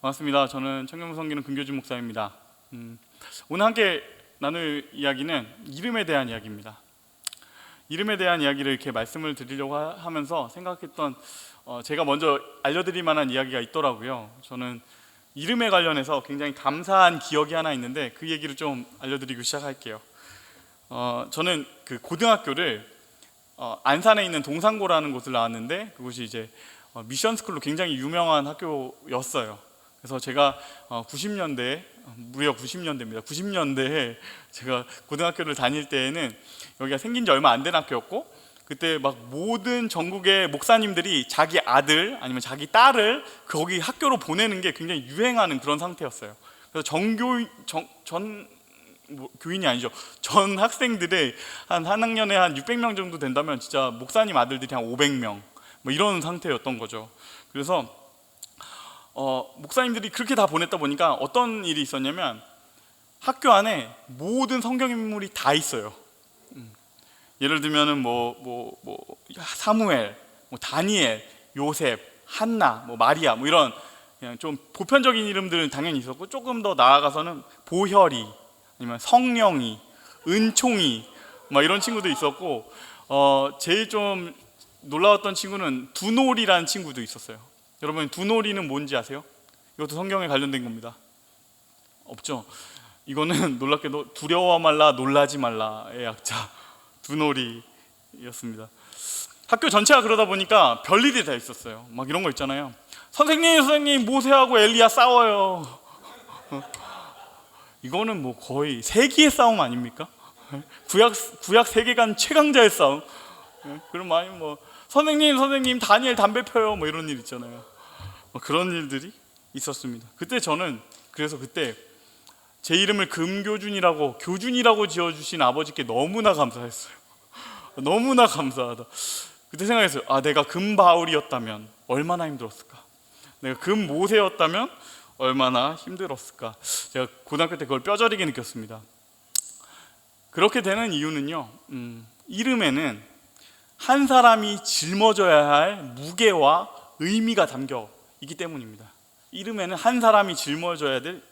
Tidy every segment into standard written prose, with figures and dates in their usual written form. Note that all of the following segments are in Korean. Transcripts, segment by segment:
반갑습니다. 저는 청년부 섬기는 금교진 목사입니다. 오늘 함께 나눌 이야기는 이름에 대한 이야기입니다. 이름에 대한 이야기를 이렇게 말씀을 드리려고 하면서 생각했던 제가 먼저 알려드릴 만한 이야기가 있더라고요. 저는 이름에 관련해서 굉장히 감사한 기억이 하나 있는데 그 얘기를 좀 알려드리고 시작할게요. 저는 그 고등학교를 안산에 있는 동산고라는 곳을 나왔는데 그곳이 이제 미션스쿨로 굉장히 유명한 학교였어요. 그래서 제가 90년대, 무려 90년대입니다. 90년대에 제가 고등학교를 다닐 때에는 여기가 생긴 지 얼마 안 된 학교였고, 그때 막 모든 전국의 목사님들이 자기 아들 아니면 자기 딸을 거기 학교로 보내는 게 굉장히 유행하는 그런 상태였어요. 그래서 교인이 아니죠. 전 학생들의 한 학년에 한 600명 정도 된다면 진짜 목사님 아들들이 한 500명 뭐 이런 상태였던 거죠. 그래서 목사님들이 그렇게 다 보냈다 보니까 어떤 일이 있었냐면 학교 안에 모든 성경 인물이 다 있어요. 예를 들면은 사무엘, 다니엘, 요셉, 한나, 마리아 이런 그냥 좀 보편적인 이름들은 당연히 있었고, 조금 더 나아가서는 보혈이 아니면 성령이, 은총이 이런 친구도 있었고, 제일 좀 놀라웠던 친구는 두놀이라는 친구도 있었어요. 여러분, 두놀이는 뭔지 아세요? 이것도 성경에 관련된 겁니다. 없죠? 이거는 놀랍게도 두려워 말라 놀라지 말라의 약자 두놀이였습니다. 학교 전체가 그러다 보니까 별일이 다 있었어요. 이런 거 있잖아요. 선생님 모세하고 엘리야 싸워요. 이거는 거의 세기의 싸움 아닙니까? 구약 세계관 최강자의 싸움. 그럼 아니면 선생님 다니엘 담배 펴요 이런 일 있잖아요. 그런 일들이 있었습니다. 그래서 그때 제 이름을 금교준이라고, 교준이라고 지어주신 아버지께 너무나 감사했어요. 너무나 감사하다. 그때 생각했어요. 내가 금바울이었다면 얼마나 힘들었을까, 내가 금모세였다면 얼마나 힘들었을까. 제가 고등학교 때 그걸 뼈저리게 느꼈습니다. 그렇게 되는 이유는요, 이름에는 한 사람이 짊어져야 할 무게와 의미가 담겨 있기 때문입니다. 이름에는 한 사람이 짊어져야 될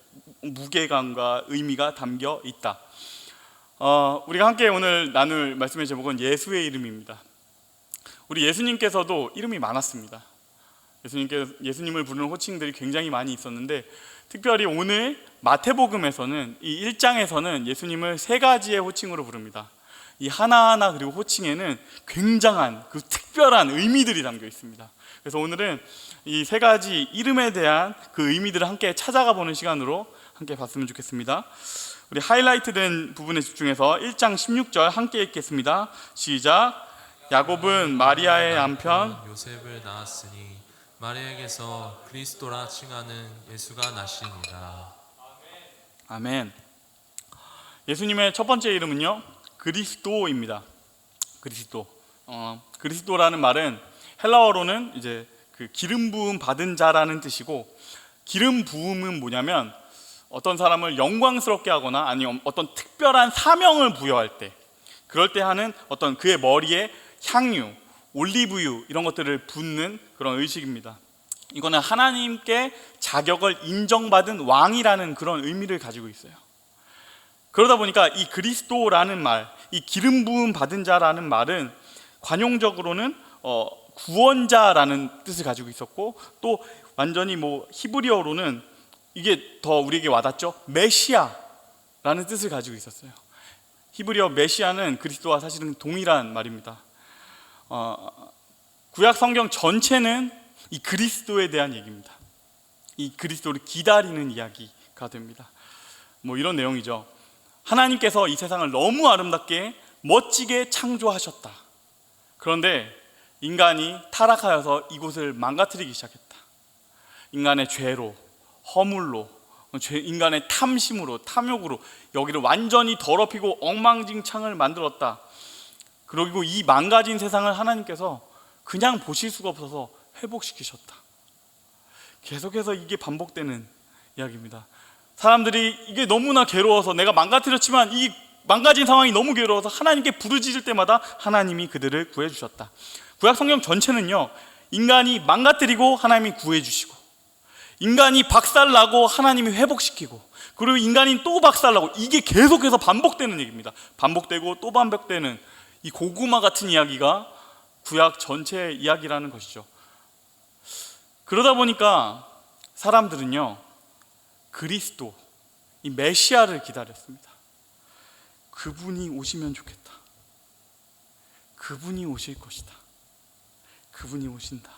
무게감과 의미가 담겨 있다. 우리가 함께 오늘 나눌 말씀의 제목은 예수의 이름입니다. 우리 예수님께서도 이름이 많았습니다. 예수님을 부르는 호칭들이 굉장히 많이 있었는데, 특별히 오늘 마태복음에서는 이 1장에서는 예수님을 3가지의 호칭으로 부릅니다. 이 하나하나 그리고 호칭에는 굉장한 그 특별한 의미들이 담겨 있습니다. 그래서 오늘은 이 3가지 이름에 대한 그 의미들을 함께 찾아가 보는 시간으로 함께 봤으면 좋겠습니다. 우리 하이라이트된 부분에 집중해서 1장 16절 함께 읽겠습니다. 시작. 야곱은 마리아의 남편 요셉을 낳았으니 마리아에게서 그리스도라 칭하는 예수가 나시니라. 아멘. 예수님의 첫 번째 이름은요, 그리스도입니다. 그리스도라는 말은 헬라어로는 이제 그 기름 부음 받은 자라는 뜻이고, 기름 부음은 뭐냐면 어떤 사람을 영광스럽게 하거나 아니면 어떤 특별한 사명을 부여할 때, 그럴 때 하는 어떤 그의 머리에 향유, 올리브유 이런 것들을 붓는 그런 의식입니다. 이거는 하나님께 자격을 인정받은 왕이라는 그런 의미를 가지고 있어요. 그러다 보니까 이 그리스도라는 말, 이 기름 부음 받은 자라는 말은 관용적으로는 구원자라는 뜻을 가지고 있었고, 또 완전히 히브리어로는 이게 더 우리에게 와닿죠. 메시아라는 뜻을 가지고 있었어요. 히브리어 메시아는 그리스도와 사실은 동일한 말입니다. 구약 성경 전체는 이 그리스도에 대한 얘기입니다. 이 그리스도를 기다리는 이야기가 됩니다. 이런 내용이죠. 하나님께서 이 세상을 너무 아름답게 멋지게 창조하셨다. 그런데 인간이 타락하여서 이곳을 망가뜨리기 시작했다. 인간의 죄로, 허물로, 인간의 탐심으로, 탐욕으로 여기를 완전히 더럽히고 엉망진창을 만들었다. 그리고 이 망가진 세상을 하나님께서 그냥 보실 수가 없어서 회복시키셨다. 계속해서 이게 반복되는 이야기입니다. 사람들이 이게 너무나 괴로워서, 내가 망가뜨렸지만 이 망가진 상황이 너무 괴로워서 하나님께 부르짖을 때마다 하나님이 그들을 구해주셨다. 구약 성경 전체는요, 인간이 망가뜨리고 하나님이 구해주시고, 인간이 박살나고 하나님이 회복시키고, 그리고 인간이 또 박살나고, 이게 계속해서 반복되는 얘기입니다. 반복되고 또 반복되는 이 고구마 같은 이야기가 구약 전체의 이야기라는 것이죠. 그러다 보니까 사람들은요, 그리스도, 이 메시아를 기다렸습니다. 그분이 오시면 좋겠다. 그분이 오실 것이다. 그분이 오신다.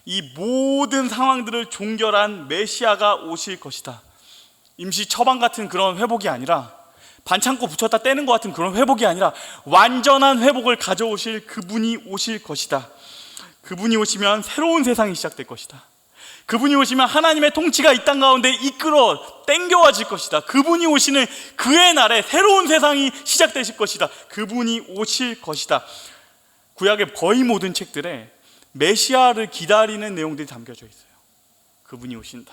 이 모든 상황들을 종결한 메시아가 오실 것이다. 임시 처방 같은 그런 회복이 아니라, 반창고 붙였다 떼는 것 같은 그런 회복이 아니라 완전한 회복을 가져오실 그분이 오실 것이다. 그분이 오시면 새로운 세상이 시작될 것이다. 그분이 오시면 하나님의 통치가 이 땅 가운데 이끌어 땡겨와질 것이다. 그분이 오시는 그의 날에 새로운 세상이 시작되실 것이다. 그분이 오실 것이다. 구약의 거의 모든 책들에 메시아를 기다리는 내용들이 담겨져 있어요. 그분이 오신다.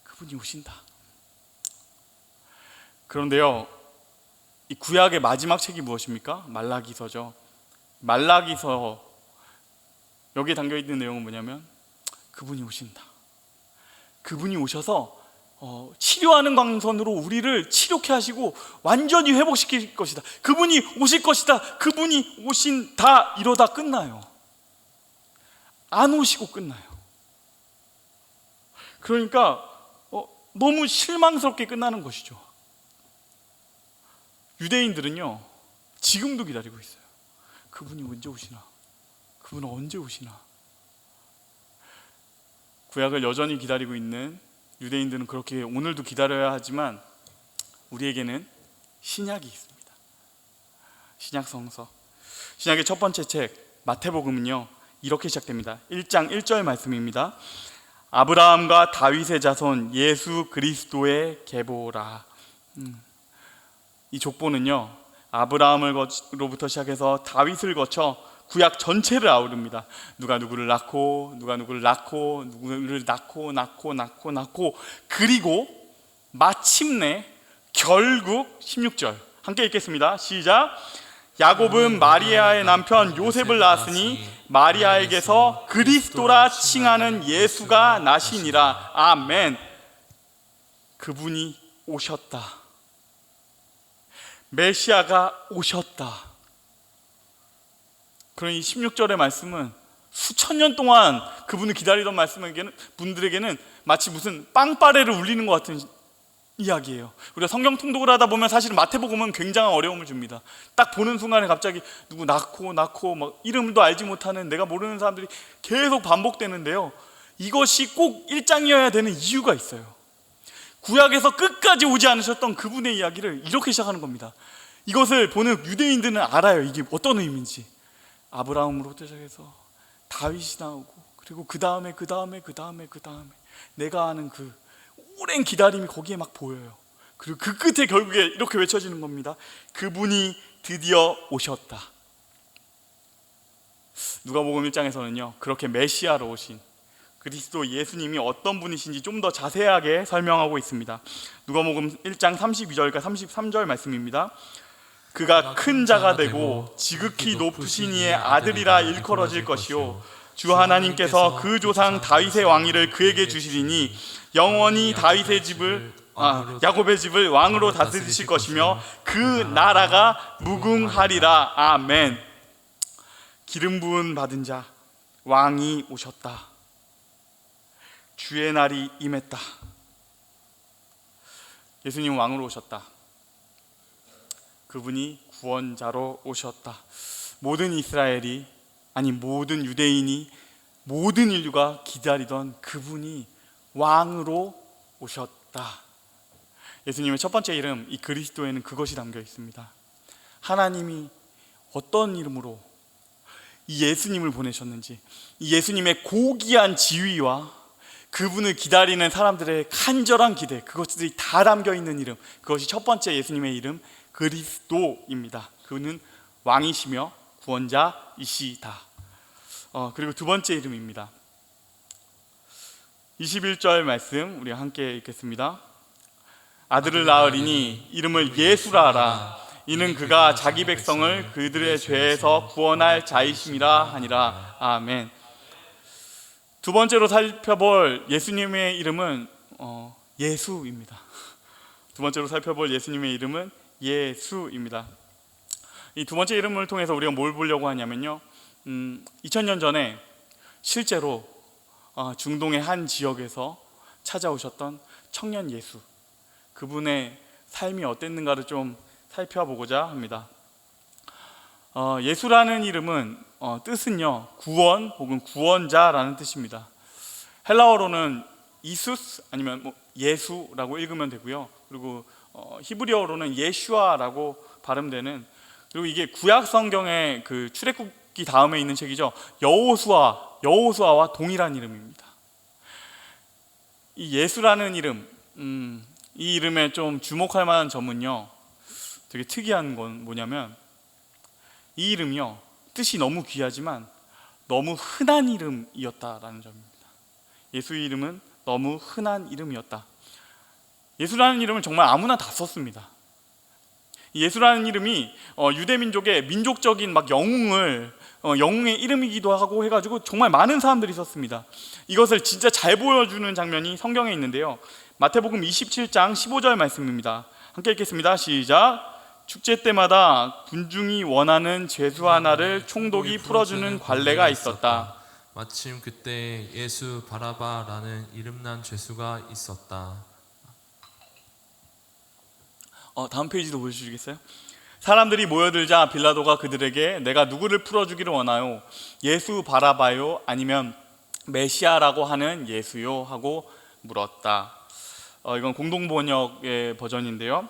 그분이 오신다. 그런데요, 이 구약의 마지막 책이 무엇입니까? 말라기서죠. 말라기서, 여기에 담겨있는 내용은 뭐냐면 그분이 오신다. 그분이 오셔서 치료하는 광선으로 우리를 치료케 하시고 완전히 회복시킬 것이다. 그분이 오실 것이다. 그분이 오신다. 이러다 끝나요. 안 오시고 끝나요. 그러니까 너무 실망스럽게 끝나는 것이죠. 유대인들은요, 지금도 기다리고 있어요. 그분이 언제 오시나? 그분은 언제 오시나? 구약을 여전히 기다리고 있는 유대인들은 그렇게 오늘도 기다려야 하지만, 우리에게는 신약이 있습니다. 신약 성서. 신약의 첫 번째 책 마태복음은요, 이렇게 시작됩니다. 1장 1절 말씀입니다. 아브라함과 다윗의 자손 예수 그리스도의 계보라. 이 족보는요, 아브라함으로부터 시작해서 다윗을 거쳐 구약 전체를 아우릅니다. 누가 누구를 낳고, 누가 누구를 낳고, 누구를 낳고, 그리고 마침내 결국 16절 함께 읽겠습니다. 시작. 야곱은 마리아의 남편 요셉을 낳았으니 마리아에게서 그리스도라 칭하는 예수가 나시니라. 아멘. 그분이 오셨다. 메시아가 오셨다. 그런 이 16절의 말씀은 수천 년 동안 그분을 기다리던 분들에게는 마치 무슨 빵빠레를 울리는 것 같은 이야기예요. 우리가 성경 통독을 하다 보면 사실은 마태복음은 굉장한 어려움을 줍니다. 딱 보는 순간에 갑자기 누구 낳고 막 이름도 알지 못하는 내가 모르는 사람들이 계속 반복되는데요, 이것이 꼭 1장이어야 되는 이유가 있어요. 구약에서 끝까지 오지 않으셨던 그분의 이야기를 이렇게 시작하는 겁니다. 이것을 보는 유대인들은 알아요. 이게 어떤 의미인지. 아브라함으로부터 시작해서 다윗이 나오고, 그리고 그 다음에 내가 아는 그 오랜 기다림이 거기에 막 보여요. 그리고 그 끝에 결국에 이렇게 외쳐지는 겁니다. 그분이 드디어 오셨다. 누가복음 1장에서는요, 그렇게 메시아로 오신 그리스도 예수님이 어떤 분이신지 좀 더 자세하게 설명하고 있습니다. 누가복음 1장 32절과 33절 말씀입니다. 그가 큰 자가 되고 지극히 높으신 이의 아들이라 일컬어질 것이요, 주 하나님께서 그 조상 다윗의 왕위를 그에게 주시리니 영원히 다윗의 집을 야곱의 집을 왕으로 다스리실 것이며 그 나라가 무궁하리라. 아멘. 기름 부음 받은 자 왕이 오셨다. 주의 날이 임했다. 예수님 왕으로 오셨다. 그분이 구원자로 오셨다. 모든 이스라엘이, 아니 모든 유대인이, 모든 인류가 기다리던 그분이 왕으로 오셨다. 예수님의 첫 번째 이름, 이 그리스도에는 그것이 담겨 있습니다. 하나님이 어떤 이름으로 이 예수님을 보내셨는지, 이 예수님의 고귀한 지위와 그분을 기다리는 사람들의 간절한 기대, 그것들이 다 담겨 있는 이름, 그것이 첫 번째 예수님의 이름 그리스도입니다. 그분은 왕이시며 구원자이시다. 그리고 두 번째 이름입니다. 21절 말씀 우리 함께 읽겠습니다. 아들을 낳으리니 이름을 예수라 하라. 이는 그가 자기 백성을 그들의 죄에서 구원할 자이심이라 하니라. 아멘. 두 번째로 살펴볼 예수님의 이름은 예수입니다. 두 번째로 살펴볼 예수님의 이름은 예수입니다. 이 두 번째 이름을 통해서 우리가 뭘 보려고 하냐면요, 2000년 전에 실제로 중동의 한 지역에서 찾아오셨던 청년 예수, 그분의 삶이 어땠는가를 좀 살펴보고자 합니다. 예수라는 이름은 뜻은요, 구원 혹은 구원자라는 뜻입니다. 헬라어로는 이수스 아니면 예수라고 읽으면 되고요. 그리고 히브리어로는 예슈아라고 발음되는, 그리고 이게 구약 성경의 그 출애굽기 다음에 있는 책이죠. 여호수아와 동일한 이름입니다. 이 예수라는 이름, 이 이름에 좀 주목할 만한 점은요, 되게 특이한 건 뭐냐면 이 이름이요, 뜻이 너무 귀하지만 너무 흔한 이름이었다라는 점입니다. 예수의 이름은 너무 흔한 이름이었다. 예수라는 이름을 정말 아무나 다 썼습니다. 예수라는 이름이 유대민족의 민족적인 막 영웅의 이름이기도 하고 해가지고 정말 많은 사람들이 썼습니다. 이것을 진짜 잘 보여주는 장면이 성경에 있는데요, 마태복음 27장 15절 말씀입니다. 함께 읽겠습니다. 시작. 축제 때마다 군중이 원하는 죄수 하나를 총독이 풀어주는 관례가 있었다. 마침 그때 예수 바라바라는 이름난 죄수가 있었다. 다음 페이지도 보여주시겠어요? 사람들이 모여들자 빌라도가 그들에게 내가 누구를 풀어주기를 원하요? 예수 바라바요? 아니면 메시아라고 하는 예수요? 하고 물었다. 이건 공동번역의 버전인데요,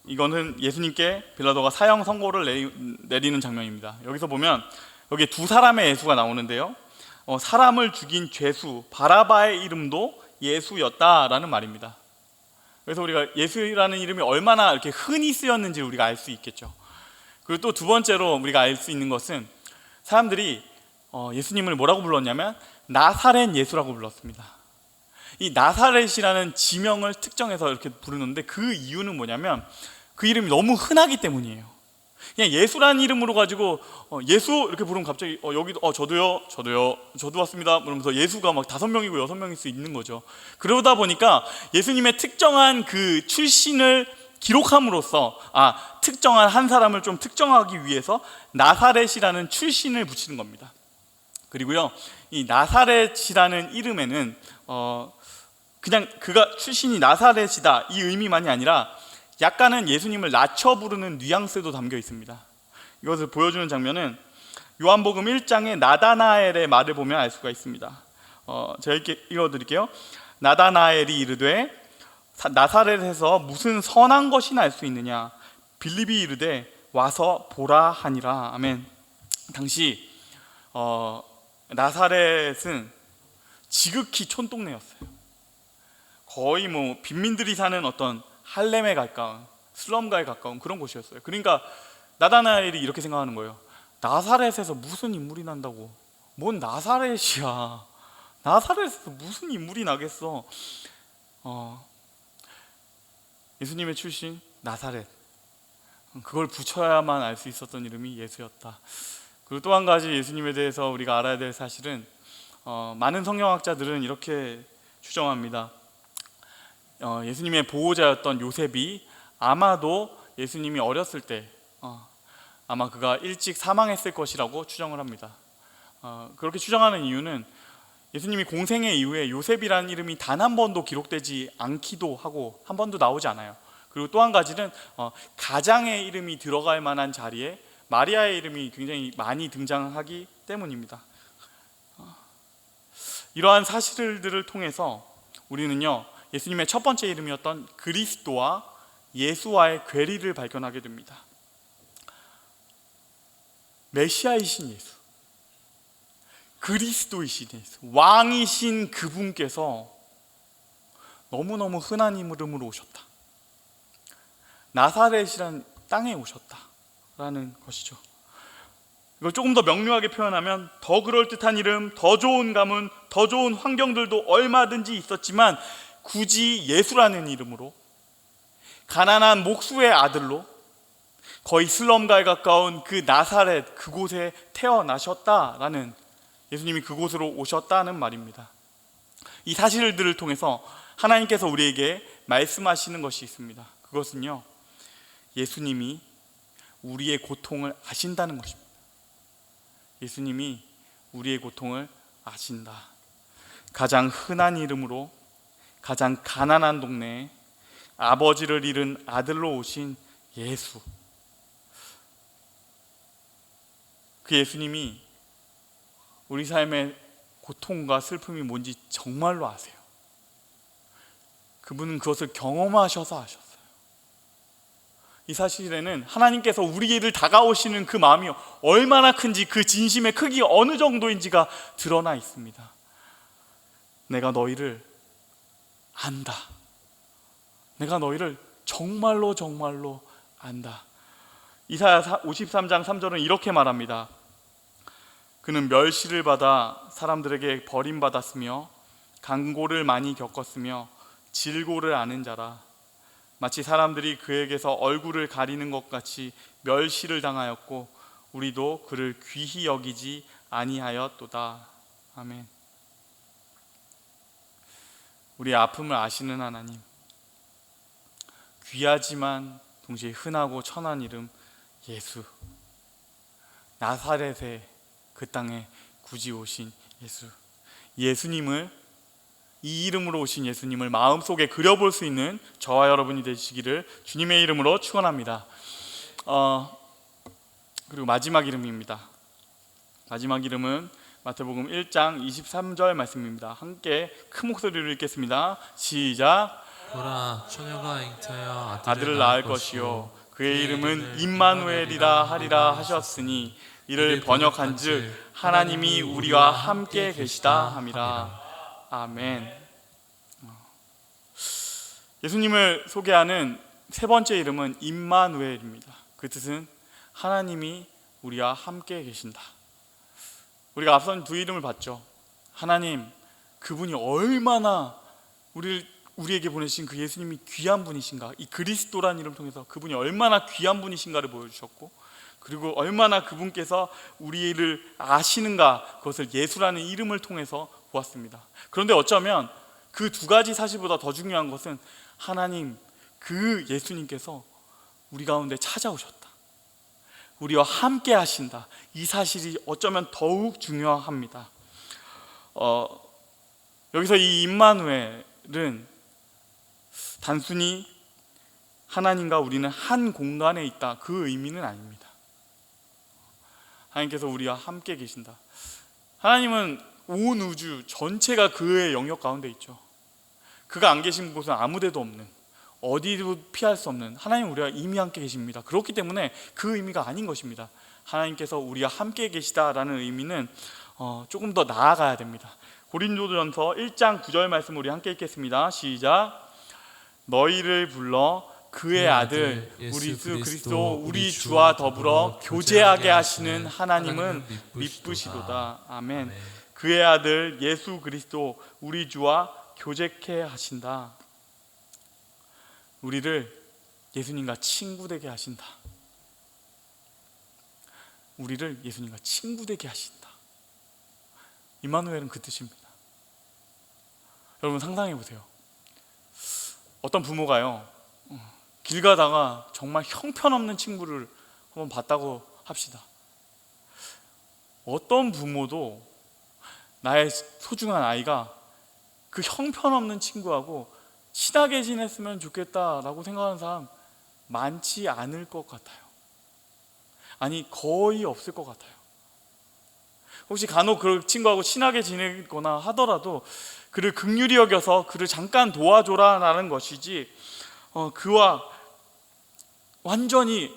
이거는 예수님께 빌라도가 사형 선고를 내리는 장면입니다. 여기서 보면 여기 두 사람의 예수가 나오는데요, 사람을 죽인 죄수 바라바의 이름도 예수였다라는 말입니다. 그래서 우리가 예수라는 이름이 얼마나 이렇게 흔히 쓰였는지 우리가 알 수 있겠죠. 그리고 또 두 번째로 우리가 알 수 있는 것은 사람들이 예수님을 뭐라고 불렀냐면 나사렛 예수라고 불렀습니다. 이 나사렛이라는 지명을 특정해서 이렇게 부르는데 그 이유는 뭐냐면 그 이름이 너무 흔하기 때문이에요. 그냥 예수라는 이름으로 가지고 예수 이렇게 부르면 갑자기 여기도 저도 왔습니다 그러면서 예수가 막 5명이고 6명일 수 있는 거죠. 그러다 보니까 예수님의 특정한 그 출신을 기록함으로써 특정한 한 사람을 좀 특정하기 위해서 나사렛이라는 출신을 붙이는 겁니다. 그리고요, 이 나사렛이라는 이름에는 그냥 그가 출신이 나사렛이다 이 의미만이 아니라 약간은 예수님을 낮춰 부르는 뉘앙스도 담겨 있습니다. 이것을 보여주는 장면은 요한복음 1장의 나다나엘의 말을 보면 알 수가 있습니다. 제가 이렇게 읽어드릴게요. 나다나엘이 이르되 나사렛에서 무슨 선한 것이 날 수 있느냐? 빌립이 이르되 와서 보라 하니라. 아멘. 당시 나사렛은 지극히 촌동네였어요. 거의 빈민들이 사는 어떤 할렘에 가까운, 슬럼가에 가까운 그런 곳이었어요. 그러니까 나다나엘이 이렇게 생각하는 거예요. 나사렛에서 무슨 인물이 난다고? 뭔 나사렛이야? 나사렛에서 무슨 인물이 나겠어? 예수님의 출신 나사렛, 그걸 붙여야만 알 수 있었던 이름이 예수였다. 그리고 또 한 가지 예수님에 대해서 우리가 알아야 될 사실은 많은 성경학자들은 이렇게 추정합니다. 예수님의 보호자였던 요셉이 아마도 예수님이 어렸을 때 아마 그가 일찍 사망했을 것이라고 추정을 합니다. 그렇게 추정하는 이유는 예수님이 공생애 이후에 요셉이라는 이름이 단 한 번도 기록되지 않기도 하고 한 번도 나오지 않아요. 그리고 또 한 가지는 가장의 이름이 들어갈 만한 자리에 마리아의 이름이 굉장히 많이 등장하기 때문입니다. 이러한 사실들을 통해서 우리는요, 예수님의 첫 번째 이름이었던 그리스도와 예수와의 괴리를 발견하게 됩니다. 메시아이신 예수, 그리스도이신 예수, 왕이신 그분께서 너무너무 흔한 이름으로 오셨다. 나사렛이라는 땅에 오셨다라는 것이죠. 이걸 조금 더 명료하게 표현하면 더 그럴듯한 이름, 더 좋은 가문, 더 좋은 환경들도 얼마든지 있었지만 굳이 예수라는 이름으로 가난한 목수의 아들로 거의 슬럼가에 가까운 그 나사렛 그곳에 태어나셨다라는 예수님이 그곳으로 오셨다는 말입니다. 이 사실들을 통해서 하나님께서 우리에게 말씀하시는 것이 있습니다. 그것은요, 예수님이 우리의 고통을 아신다는 것입니다. 예수님이 우리의 고통을 아신다. 가장 흔한 이름으로 가장 가난한 동네에 아버지를 잃은 아들로 오신 예수, 그 예수님이 우리 삶의 고통과 슬픔이 뭔지 정말로 아세요. 그분은 그것을 경험하셔서 아셨어요. 이 사실에는 하나님께서 우리를 다가오시는 그 마음이 얼마나 큰지, 그 진심의 크기 어느 정도인지가 드러나 있습니다. 내가 너희를 안다. 내가 너희를 정말로 정말로 안다. 이사야 53장 3절은 이렇게 말합니다. 그는 멸시를 받아 사람들에게 버림받았으며 강고를 많이 겪었으며 질고를 아는 자라. 마치 사람들이 그에게서 얼굴을 가리는 것 같이 멸시를 당하였고 우리도 그를 귀히 여기지 아니하였도다. 아멘. 우리의 아픔을 아시는 하나님, 귀하지만 동시에 흔하고 천한 이름 예수, 나사렛에 그 땅에 굳이 오신 예수, 예수님을, 이 이름으로 오신 예수님을 마음속에 그려볼 수 있는 저와 여러분이 되시기를 주님의 이름으로 축원합니다. 그리고 마지막 이름입니다. 마지막 이름은 마태복음 1장 23절 말씀입니다. 함께 큰 목소리로 읽겠습니다. 시작. 보라, 처녀가 잉태하여 아들을 낳을 것이요 그의 이름은 임마누엘이라 하리라 하셨으니 이를 번역한즉 하나님이 우리와 함께 계시다 함이라. 아멘. 예수님을 소개하는 세 번째 이름은 임마누엘입니다. 그 뜻은 하나님이 우리와 함께 계신다. 우리가 앞선 두 이름을 봤죠. 하나님, 그분이 얼마나 우리에게 보내신 그 예수님이 귀한 분이신가, 이 그리스도라는 이름 통해서 그분이 얼마나 귀한 분이신가를 보여주셨고, 그리고 얼마나 그분께서 우리를 아시는가, 그것을 예수라는 이름을 통해서 보았습니다. 그런데 어쩌면 그 두 가지 사실보다 더 중요한 것은 하나님, 그 예수님께서 우리 가운데 찾아오셨다, 우리와 함께 하신다, 이 사실이 어쩌면 더욱 중요합니다. 여기서 이 임마누엘은 단순히 하나님과 우리는 한 공간에 있다, 그 의미는 아닙니다. 하나님께서 우리와 함께 계신다. 하나님은 온 우주 전체가 그의 영역 가운데 있죠. 그가 안 계신 곳은 아무 데도 없는, 어디도 피할 수 없는 하나님, 우리와 이미 함께 계십니다. 그렇기 때문에 그 의미가 아닌 것입니다. 하나님께서 우리와 함께 계시다라는 의미는 조금 더 나아가야 됩니다. 고린도전서 1장 9절 말씀 우리 함께 읽겠습니다. 시작. 너희를 불러 그의 아들 우리 예수 그리스도 우리 주와 더불어 교제하게 하시는 하나님은 미쁘시도다. 아멘. 그의 아들 예수 그리스도 우리 주와 교제케 하신다. 우리를 예수님과 친구 되게 하신다. 우리를 예수님과 친구 되게 하신다. 임마누엘은 그 뜻입니다. 여러분 상상해 보세요. 어떤 부모가요, 길 가다가 정말 형편없는 친구를 한번 봤다고 합시다. 어떤 부모도 나의 소중한 아이가 그 형편없는 친구하고 친하게 지냈으면 좋겠다라고 생각하는 사람 많지 않을 것 같아요. 아니, 거의 없을 것 같아요. 혹시 간혹 그 친구하고 친하게 지내거나 하더라도 그를 긍휼히 여겨서 그를 잠깐 도와줘라라는 것이지, 그와 완전히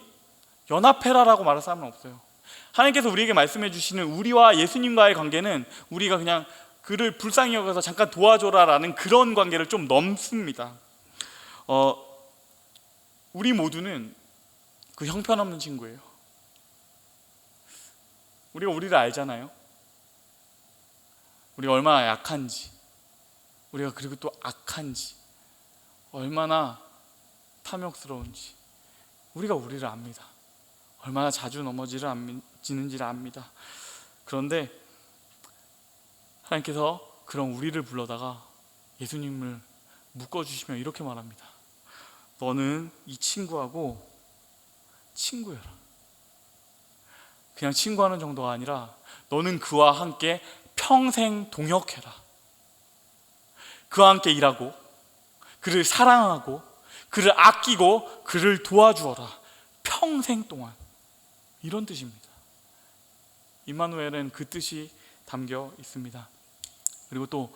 연합해라라고 말할 사람은 없어요. 하나님께서 우리에게 말씀해 주시는 우리와 예수님과의 관계는 우리가 그냥 그를 불쌍히 여겨서 잠깐 도와줘라라는 그런 관계를 좀 넘습니다. 우리 모두는 그 형편없는 친구예요. 우리가 우리를 알잖아요. 우리가 얼마나 약한지, 우리가 그리고 또 악한지, 얼마나 탐욕스러운지 우리가 우리를 압니다. 얼마나 자주 넘어지는지를 압니다. 그런데 하나님께서 그런 우리를 불러다가 예수님을 묶어주시며 이렇게 말합니다. 너는 이 친구하고 친구여라. 그냥 친구하는 정도가 아니라 너는 그와 함께 평생 동역해라. 그와 함께 일하고 그를 사랑하고 그를 아끼고 그를 도와주어라. 평생 동안. 이런 뜻입니다. 임마누엘은 그 뜻이 담겨 있습니다. 그리고 또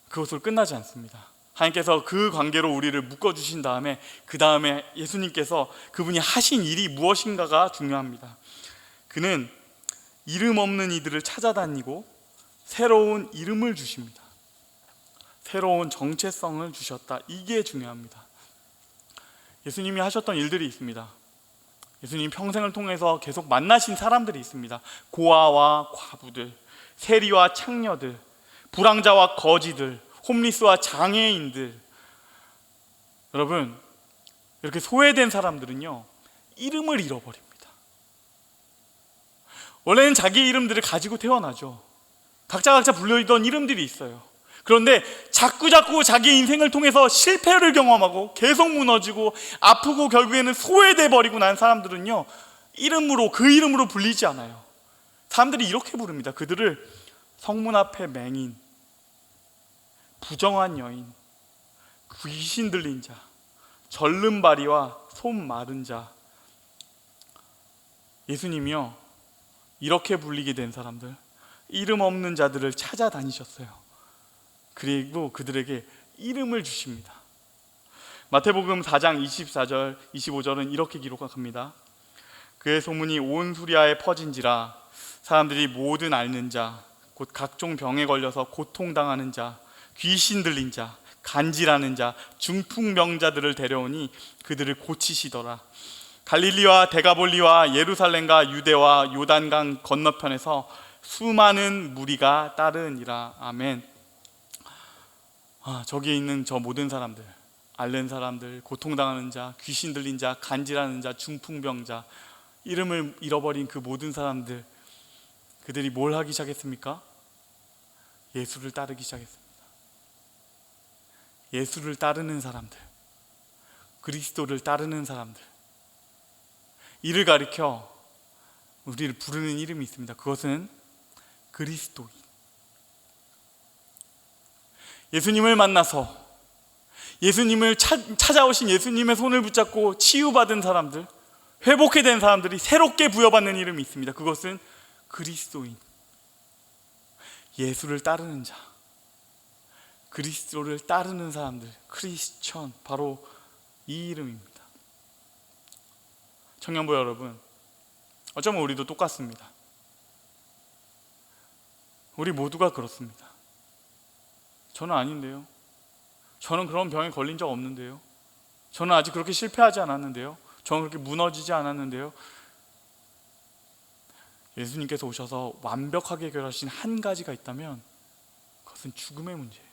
그것으로 끝나지 않습니다. 하나님께서 그 관계로 우리를 묶어주신 다음에 그 다음에 예수님께서 그분이 하신 일이 무엇인가가 중요합니다. 그는 이름 없는 이들을 찾아다니고 새로운 이름을 주십니다. 새로운 정체성을 주셨다. 이게 중요합니다. 예수님이 하셨던 일들이 있습니다. 예수님 평생을 통해서 계속 만나신 사람들이 있습니다. 고아와 과부들, 세리와 창녀들, 불황자와 거지들, 홈리스와 장애인들. 여러분, 이렇게 소외된 사람들은요, 이름을 잃어버립니다. 원래는 자기의 이름들을 가지고 태어나죠. 각자 불려있던 이름들이 있어요. 그런데 자꾸 자기 인생을 통해서 실패를 경험하고 계속 무너지고 아프고 결국에는 소외돼 버리고 난 사람들은요, 그 이름으로 불리지 않아요. 사람들이 이렇게 부릅니다. 그들을 성문 앞에 맹인, 부정한 여인, 귀신 들린 자, 절름발이와 손 마른 자. 예수님이요, 이렇게 불리게 된 사람들, 이름 없는 자들을 찾아다니셨어요. 그리고 그들에게 이름을 주십니다. 마태복음 4장 24절 25절은 이렇게 기록합니다. 그의 소문이 온 수리아에 퍼진지라 사람들이 모든 앓는 자, 곧 각종 병에 걸려서 고통당하는 자, 귀신 들린 자, 간질하는 자, 중풍병자들을 데려오니 그들을 고치시더라. 갈릴리와 데가볼리와 예루살렘과 유대와 요단강 건너편에서 수많은 무리가 따르니라. 아멘. 저기에 있는 저 모든 사람들, 앓는 사람들, 고통당하는 자, 귀신 들린 자, 간질하는 자, 중풍병자, 이름을 잃어버린 그 모든 사람들, 그들이 뭘 하기 시작했습니까? 예수를 따르기 시작했습니다. 예수를 따르는 사람들, 그리스도를 따르는 사람들, 이를 가리켜 우리를 부르는 이름이 있습니다. 그것은 그리스도인. 예수님을 만나서 예수님을 찾아오신 예수님의 손을 붙잡고 치유받은 사람들, 회복해 된 사람들이 새롭게 부여받는 이름이 있습니다. 그것은 그리스도인. 예수를 따르는 자, 그리스도를 따르는 사람들, 크리스천, 바로 이 이름입니다. 청년부 여러분, 어쩌면 우리도 똑같습니다. 우리 모두가 그렇습니다. 저는 아닌데요. 저는 그런 병에 걸린 적 없는데요. 저는 아직 그렇게 실패하지 않았는데요. 저는 그렇게 무너지지 않았는데요. 예수님께서 오셔서 완벽하게 해결하신 한 가지가 있다면 그것은 죽음의 문제예요.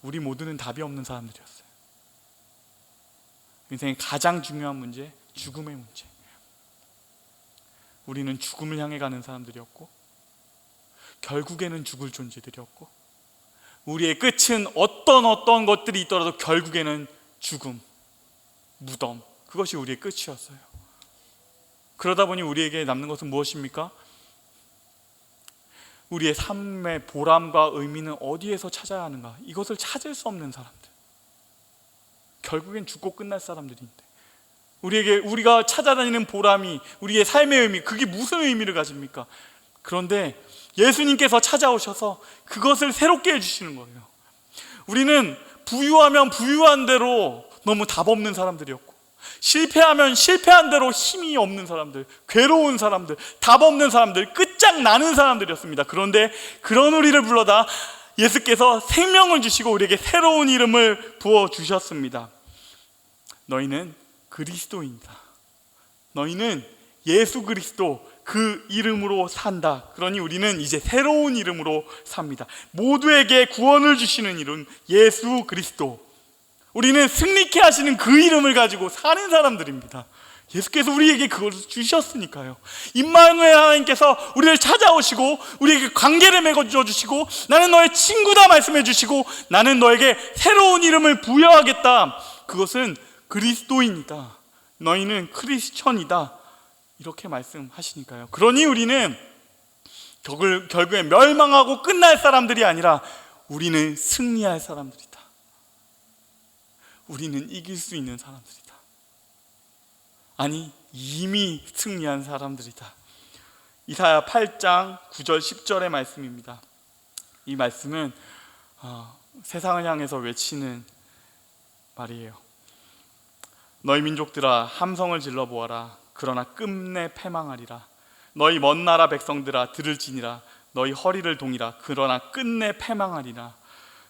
우리 모두는 답이 없는 사람들이었어요. 인생의 가장 중요한 문제, 죽음의 문제. 우리는 죽음을 향해 가는 사람들이었고 결국에는 죽을 존재들이었고 우리의 끝은 어떤 것들이 있더라도 결국에는 죽음, 무덤, 그것이 우리의 끝이었어요. 그러다 보니 우리에게 남는 것은 무엇입니까? 우리의 삶의 보람과 의미는 어디에서 찾아야 하는가? 이것을 찾을 수 없는 사람들, 결국엔 죽고 끝날 사람들인데 우리가 찾아다니는 보람이, 우리의 삶의 의미, 그게 무슨 의미를 가집니까? 그런데 예수님께서 찾아오셔서 그것을 새롭게 해주시는 거예요. 우리는 부유하면 부유한 대로 너무 답 없는 사람들이었고, 실패하면 실패한 대로 힘이 없는 사람들, 괴로운 사람들, 답 없는 사람들, 끝장나는 사람들이었습니다. 그런데 그런 우리를 불러다 예수께서 생명을 주시고 우리에게 새로운 이름을 부어주셨습니다. 너희는 그리스도인이다. 너희는 예수 그리스도 그 이름으로 산다. 그러니 우리는 이제 새로운 이름으로 삽니다. 모두에게 구원을 주시는 이름 예수 그리스도. 우리는 승리케 하시는 그 이름을 가지고 사는 사람들입니다. 예수께서 우리에게 그걸 주셨으니까요. 임마누엘 하나님께서 우리를 찾아오시고 우리에게 관계를 맺어줘 주시고 나는 너의 친구다 말씀해 주시고 나는 너에게 새로운 이름을 부여하겠다. 그것은 그리스도인이다. 너희는 크리스천이다. 이렇게 말씀하시니까요. 그러니 우리는 결국에 멸망하고 끝날 사람들이 아니라 우리는 승리할 사람들이다. 우리는 이길 수 있는 사람들이다. 아니, 이미 승리한 사람들이다. 이사야 8장 9절 10절의 말씀입니다. 이 말씀은 세상을 향해서 외치는 말이에요. 너희 민족들아 함성을 질러보아라. 그러나 끝내 패망하리라. 너희 먼 나라 백성들아 들을지니라. 너희 허리를 동이라. 그러나 끝내 패망하리라.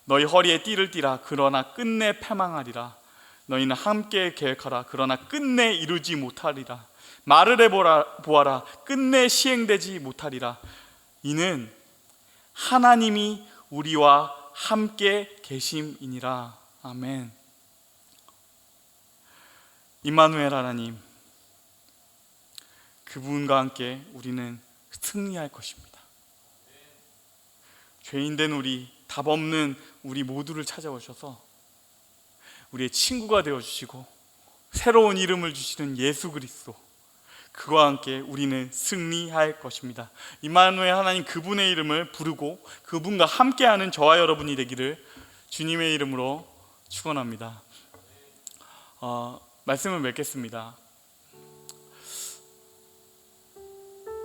너희 허리에 띠를 띠라. 그러나 끝내 패망하리라. 너희는 함께 계획하라. 그러나 끝내 이루지 못하리라. 말을 해보아라. 끝내 시행되지 못하리라. 이는 하나님이 우리와 함께 계심이니라. 아멘. 임마누엘 하나님, 그분과 함께 우리는 승리할 것입니다. 죄인된 우리, 답 없는 우리 모두를 찾아오셔서 우리의 친구가 되어주시고 새로운 이름을 주시는 예수 그리스도, 그와 함께 우리는 승리할 것입니다. 임마누엘 하나님, 그분의 이름을 부르고 그분과 함께하는 저와 여러분이 되기를 주님의 이름으로 축원합니다. 말씀을 맺겠습니다.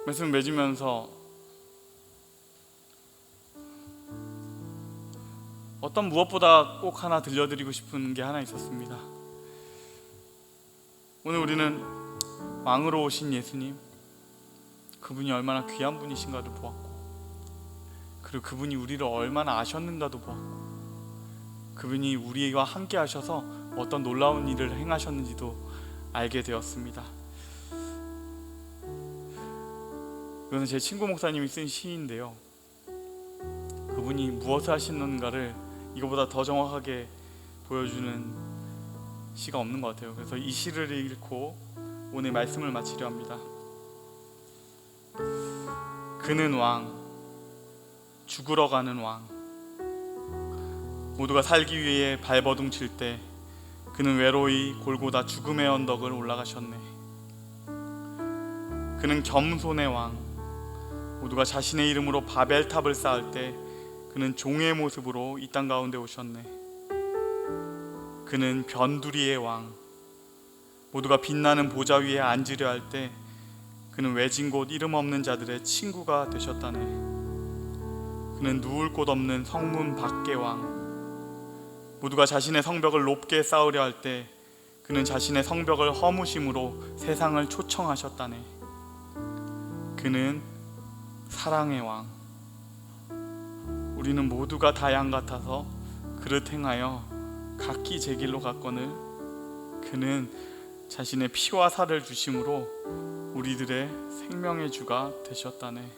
말씀을 맺으면서 어떤 무엇보다 꼭 하나 들려드리고 싶은 게 하나 있었습니다. 오늘 우리는 왕으로 오신 예수님, 그분이 얼마나 귀한 분이신가도 보았고, 그리고 그분이 우리를 얼마나 아셨는가도 보았고, 그분이 우리와 함께 하셔서 어떤 놀라운 일을 행하셨는지도 알게 되었습니다. 이것은 제 친구 목사님이 쓴 시인데요, 그분이 무엇을 하시는가를 이거보다 더 정확하게 보여주는 시가 없는 것 같아요. 그래서 이 시를 읽고 오늘 말씀을 마치려 합니다. 그는 왕, 죽으러 가는 왕, 모두가 살기 위해 발버둥 칠 때 그는 외로이 골고다 죽음의 언덕을 올라가셨네. 그는 겸손의 왕, 모두가 자신의 이름으로 바벨탑을 쌓을 때 그는 종의 모습으로 이 땅 가운데 오셨네. 그는 변두리의 왕, 모두가 빛나는 보좌 위에 앉으려 할 때 그는 외진 곳 이름 없는 자들의 친구가 되셨다네. 그는 누울 곳 없는 성문 밖의 왕, 모두가 자신의 성벽을 높게 쌓으려 할 때 그는 자신의 성벽을 허무심으로 세상을 초청하셨다네. 그는 사랑의 왕, 우리는 모두가 다 양 같아서 그릇 행하여 각기 제 길로 갔거늘 그는 자신의 피와 살을 주심으로 우리들의 생명의 주가 되셨다네.